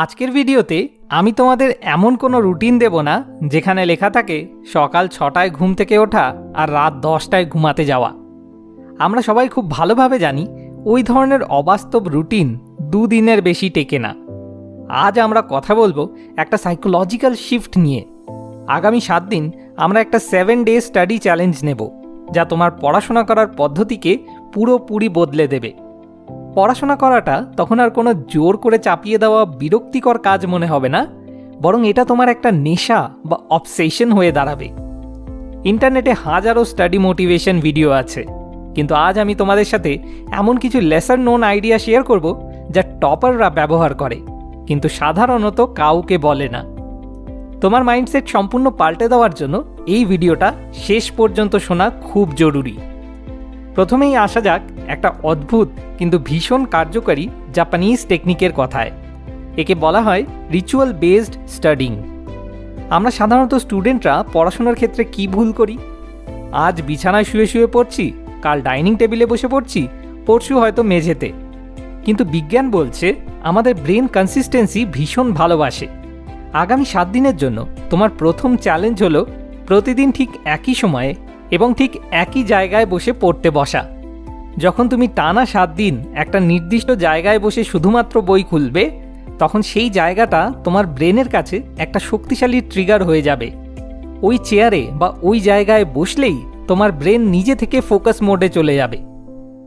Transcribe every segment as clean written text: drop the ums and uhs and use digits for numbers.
আজকের ভিডিওতে আমি তোমাদের এমন কোনো রুটিন দেব না যেখানে লেখা থাকে সকাল 6টায় ঘুম থেকে ওঠা আর রাত 10টায় ঘুমাতে যাওয়া। আমরা সবাই খুব ভালোভাবে জানি ওই ধরনের অবাস্তব রুটিন দুদিনের বেশি টেকে না। আজ আমরা কথা বলবো একটা সাইকোলজিক্যাল শিফট নিয়ে। আগামী 7 দিন আমরা একটা 7 ডে স্টাডি চ্যালেঞ্জ নেব, যা তোমার পড়াশোনা করার পদ্ধতিকে পুরোপুরি বদলে দেবে। পড়াশোনা করাটা তখন আর কোনো জোর করে চাপিয়ে দেওয়া বিরক্তিকর কাজ মনে হবে না, বরং এটা তোমার একটা নেশা বা অবসেশন হয়ে দাঁড়াবে। ইন্টারনেটে হাজারো স্টাডি মোটিভেশন ভিডিও আছে, কিন্তু আজ আমি তোমাদের সাথে এমন কিছু লেসার নোন আইডিয়া শেয়ার করব যা টপাররা ব্যবহার করে কিন্তু সাধারণত কাউকে বলে না। তোমার মাইন্ডসেট সম্পূর্ণ পাল্টে দেওয়ার জন্য এই ভিডিওটা শেষ পর্যন্ত শোনা খুব জরুরি। প্রথমেই আসা যাক একটা অদ্ভুত কিন্তু ভীষণ কার্যকারী জাপানিজ টেকনিকের কথায়। একে বলা হয় রিচুয়াল বেসড স্টাডিং। আমরা সাধারণত স্টুডেন্টরা পড়াশোনার ক্ষেত্রে কি ভুল করি? আজ বিছানায় শুয়ে শুয়ে পড়ছি, কাল ডাইনিং টেবিলে বসে পড়ছি, পরশু হয়তো মেঝেতে। কিন্তু বিজ্ঞান বলছে আমাদের ব্রেন কনসিস্টেন্সি ভীষণ ভালোবাসে। আগামী 7 দিনের জন্য তোমার প্রথম চ্যালেঞ্জ হলো প্রতিদিন ঠিক একই সময়ে এবং ঠিক একই জায়গায় বসে পড়তে বসা। যখন তুমি টানা 7 দিন একটা নির্দিষ্ট জায়গায় বসে শুধুমাত্র বই খুলবে, তখন সেই জায়গাটা তোমার ব্রেনের কাছে একটা শক্তিশালী ট্রিগার হয়ে যাবে। ওই চেয়ারে বা ওই জায়গায় বসলেই তোমার ব্রেন নিজে থেকে ফোকাস মোডে চলে যাবে।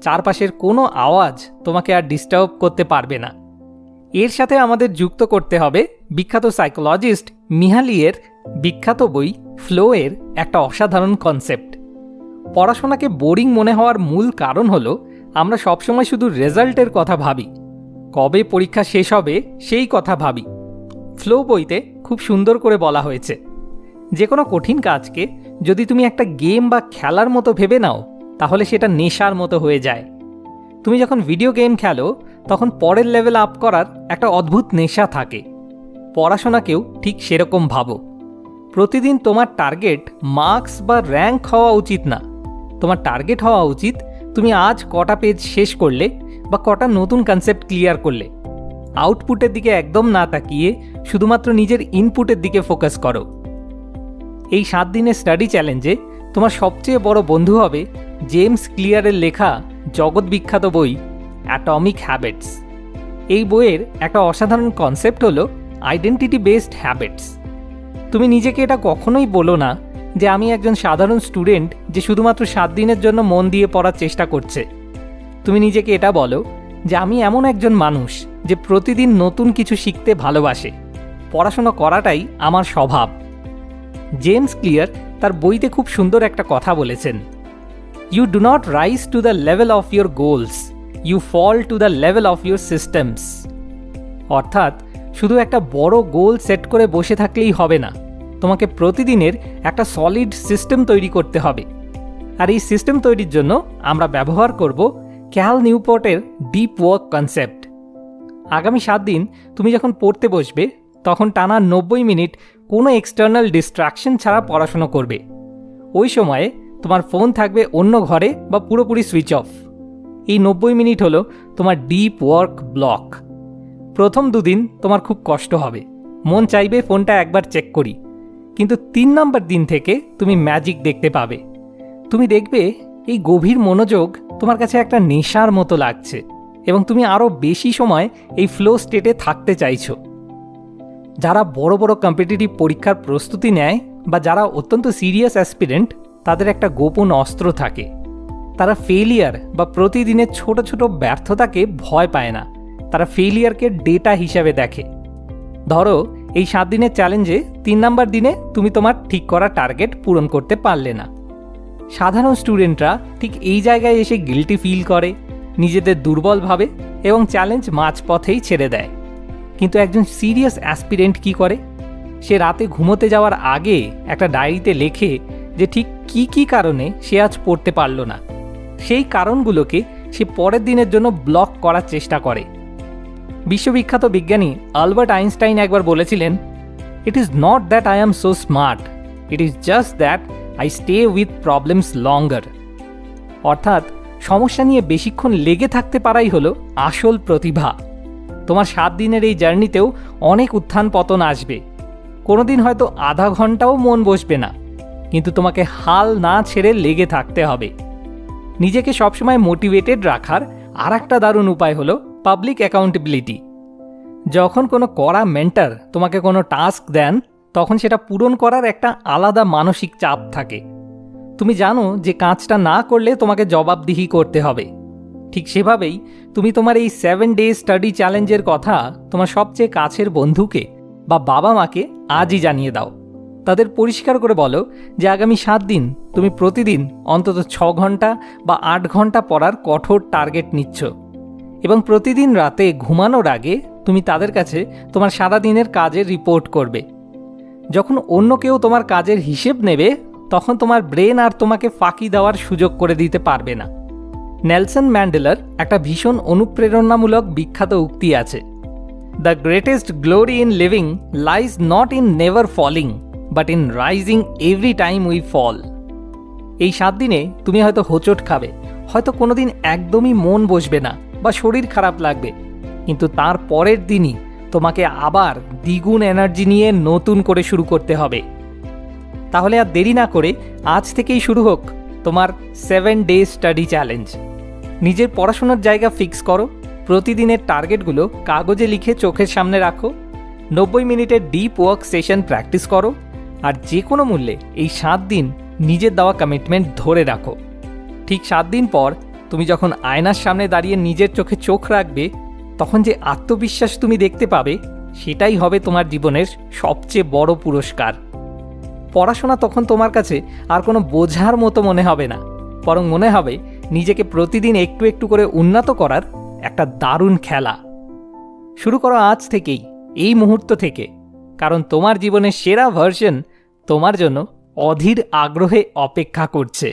চারপাশের কোনো আওয়াজ তোমাকে আর ডিস্টার্ব করতে পারবে না। এর সাথে আমাদের যুক্ত করতে হবে বিখ্যাত সাইকোলজিস্ট মিহালিয়ের বিখ্যাত বই ফ্লো এর একটা অসাধারণ কনসেপ্ট। পড়াশোনাকে বোরিং মনে হওয়ার মূল কারণ হলো আমরা সবসময় শুধু রেজাল্টের কথা ভাবি, কবে পরীক্ষা শেষ হবে সেই কথা ভাবি। ফ্লো বইতে খুব সুন্দর করে বলা হয়েছে, যে কোনো কঠিন কাজকে যদি তুমি একটা গেম বা খেলার মতো ভেবে নাও, তাহলে সেটা নেশার মতো হয়ে যায়। তুমি যখন ভিডিও গেম খেলো, তখন পরের লেভেল আপ করার একটা অদ্ভুত নেশা থাকে। পড়াশোনাকেও ঠিক সেরকম ভাবো। প্রতিদিন তোমার টার্গেট মার্কস বা র্যাঙ্ক হওয়া উচিত না। তোমার টার্গেট হওয়া উচিত তুমি আজ কটা পেজ শেষ করলে বা কটা নতুন কনসেপ্ট ক্লিয়ার করলে। আউটপুটের দিকে একদম না তাকিয়ে শুধুমাত্র নিজের ইনপুটের দিকে ফোকাস করো। এই 7 দিনের স্টাডি চ্যালেঞ্জে তোমার সবচেয়ে বড় বন্ধু হবে জেমস ক্লিয়ারের লেখা জগৎ বিখ্যাত বই অ্যাটমিক হ্যাবিটস। এই বইয়ের একটা অসাধারণ কনসেপ্ট হলো আইডেন্টিটি বেসড হ্যাবিটস। তুমি নিজেকে এটা কখনোই বলো না যে আমি একজন সাধারণ স্টুডেন্ট যে শুধুমাত্র 7 দিনের জন্য মন দিয়ে পড়ার চেষ্টা করছে। তুমি নিজেকে এটা বলো যে আমি এমন একজন মানুষ যে প্রতিদিন নতুন কিছু শিখতে ভালোবাসে। পড়াশোনা করাটাই আমার স্বভাব। জেমস ক্লিয়ার তার বইতে খুব সুন্দর একটা কথা বলেছেন, you do not rise to the level of your goals, you fall to the level of your systems. অর্থাৎ শুধু একটা বড় গোল সেট করে বসে থাকলেই হবে না, তোমাকে প্রতিদিনের একটা সলিড সিস্টেম তৈরি করতে হবে। আর এই সিস্টেম তৈরির জন্য আমরা ব্যবহার করব ক্যাল নিউপোর্টের ডিপ ওয়ার্ক কনসেপ্ট। আগামী 7 দিন তুমি যখন পড়তে বসবে, তখন টানা 90 মিনিট কোনো এক্সটার্নাল ডিস্ট্রাকশন ছাড়া পড়াশোনা করবে। ওই সময়ে তোমার ফোন থাকবে অন্য ঘরে বা পুরোপুরি সুইচ অফ। এই 90 মিনিট হলো তোমার ডিপ ওয়ার্ক ব্লক। প্রথম 2 দিন তোমার খুব কষ্ট হবে, মন চাইবে ফোনটা একবার চেক করি। কিন্তু 3 নম্বর দিন থেকে তুমি ম্যাজিক দেখতে পাবে। তুমি দেখবে এই গভীর মনোযোগ তোমার কাছে একটা নেশার মতো লাগছে এবং তুমি আরও বেশি সময় এই ফ্লো স্টেটে থাকতে চাইছো। যারা বড় বড় কম্পিটিটিভ পরীক্ষার প্রস্তুতি নেয় বা যারা অত্যন্ত সিরিয়াস অ্যাসপিরেন্ট, তাদের একটা গোপন অস্ত্র থাকে। তারা ফেলিয়ার বা প্রতিদিনের ছোট ছোট ব্যর্থতাকে ভয় পায় না, তারা ফেলিয়ারকে ডেটা হিসাবে দেখে। ধরো এই 7 দিনের চ্যালেঞ্জে 3 নম্বর দিনে তুমি তোমার ঠিক করা টার্গেট পূরণ করতে পারলে না। সাধারণ স্টুডেন্টরা ঠিক এই জায়গায় এসে গিল্টি ফিল করে, নিজেদের দুর্বল ভাবে এবং চ্যালেঞ্জ মাঝপথেই ছেড়ে দেয়। কিন্তু একজন সিরিয়াস অ্যাসপিরেন্ট কি করে? সে রাতে ঘুমোতে যাওয়ার আগে একটা ডায়েরিতে লেখে যে ঠিক কি কি কারণে সে আজ পড়তে পারল না। সেই কারণগুলোকে সে পরের দিনের জন্য ব্লক করার চেষ্টা করে। বিশ্ববিখ্যাত বিজ্ঞানী আলবার্ট আইনস্টাইন একবার বলেছিলেন, it is not that I am so smart, it is just that I stay with problems longer. অর্থাৎ সমস্যা নিয়ে বেশিক্ষণ লেগে থাকতে পারাই হলো আসল প্রতিভা। তোমার 7 দিনের এই জার্নিতেও অনেক উত্থান পতন আসবে। কোনো দিন হয়তো আধা ঘন্টাও মন বসবে না, কিন্তু তোমাকে হাল না ছেড়ে লেগে থাকতে হবে। নিজেকে সবসময় মোটিভেটেড রাখার আর একটা দারুণ উপায় হলো পাবলিক অ্যাকাউন্টেবিলিটি। যখন কোনো কড়া মেন্টর তোমাকে কোনো টাস্ক দেন, তখন সেটা পূরণ করার একটা আলাদা মানসিক চাপ থাকে। তুমি জানো যে কাজটা না করলে তোমাকে জবাবদিহি করতে হবে। ঠিক সেভাবেই তুমি তোমার এই 7 ডে স্টাডি চ্যালেঞ্জের কথা তোমার সবচেয়ে কাছের বন্ধুকে বা বাবা মাকে আজই জানিয়ে দাও। তাদের পরিষ্কার করে বলো যে আগামী 7 দিন তুমি প্রতিদিন অন্তত 6 ঘন্টা বা 8 ঘন্টা পড়ার কঠোর টার্গেট নিচ্ছ, এবং প্রতিদিন রাতে ঘুমানোর আগে তুমি তাদের কাছে তোমার সারা দিনের কাজের রিপোর্ট করবে। যখন অন্য কেউ তোমার কাজের হিসেব নেবে, তখন তোমার ব্রেন আর তোমাকে ফাঁকি দেওয়ার সুযোগ করে দিতে পারবে না। নেলসন ম্যান্ডেলার একটা ভীষণ অনুপ্রেরণামূলক বিখ্যাত উক্তি আছে, the greatest glory in living lies not in never falling but in rising every time we fall. এই 7 দিনে তুমি হয়তো হোঁচট খাবে, হয়তো কোনোদিন একদমই মন বসবে না বা শরীর খারাপ লাগবে, কিন্তু তার পরের দিনই তোমাকে আবার দ্বিগুণ এনার্জি নিয়ে নতুন করে শুরু করতে হবে। তাহলে আর দেরি না করে আজ থেকেই শুরু হোক তোমার 7 ডে স্টাডি চ্যালেঞ্জ। নিজের পড়াশোনার জায়গা ফিক্স করো, প্রতিদিনের টার্গেটগুলো কাগজে লিখে চোখের সামনে রাখো, 90 মিনিটের ডিপ ওয়ার্ক সেশন প্র্যাকটিস করো, আর যে কোনো মূল্যে এই 7 দিন নিজের দেওয়া কমিটমেন্ট ধরে রাখো। ঠিক 7 দিন পর তুমি যখন আয়নার সামনে দাঁড়িয়ে নিজের চোখে চোখ রাখবে, তখন যে আত্মবিশ্বাস তুমি দেখতে পাবে, সেটাই হবে তোমার জীবনের সবচেয়ে বড় পুরস্কার। পড়াশোনা তখন তোমার কাছে আর কোনো বোঝার মতো মনে হবে না, বরং মনে হবে নিজেকে প্রতিদিন একটু একটু করে উন্নত করার একটা দারুণ খেলা। শুরু করো আজ থেকেই, এই মুহূর্ত থেকে, কারণ তোমার জীবনের সেরা ভার্সন তোমার জন্য অধীর আগ্রহে অপেক্ষা করছে।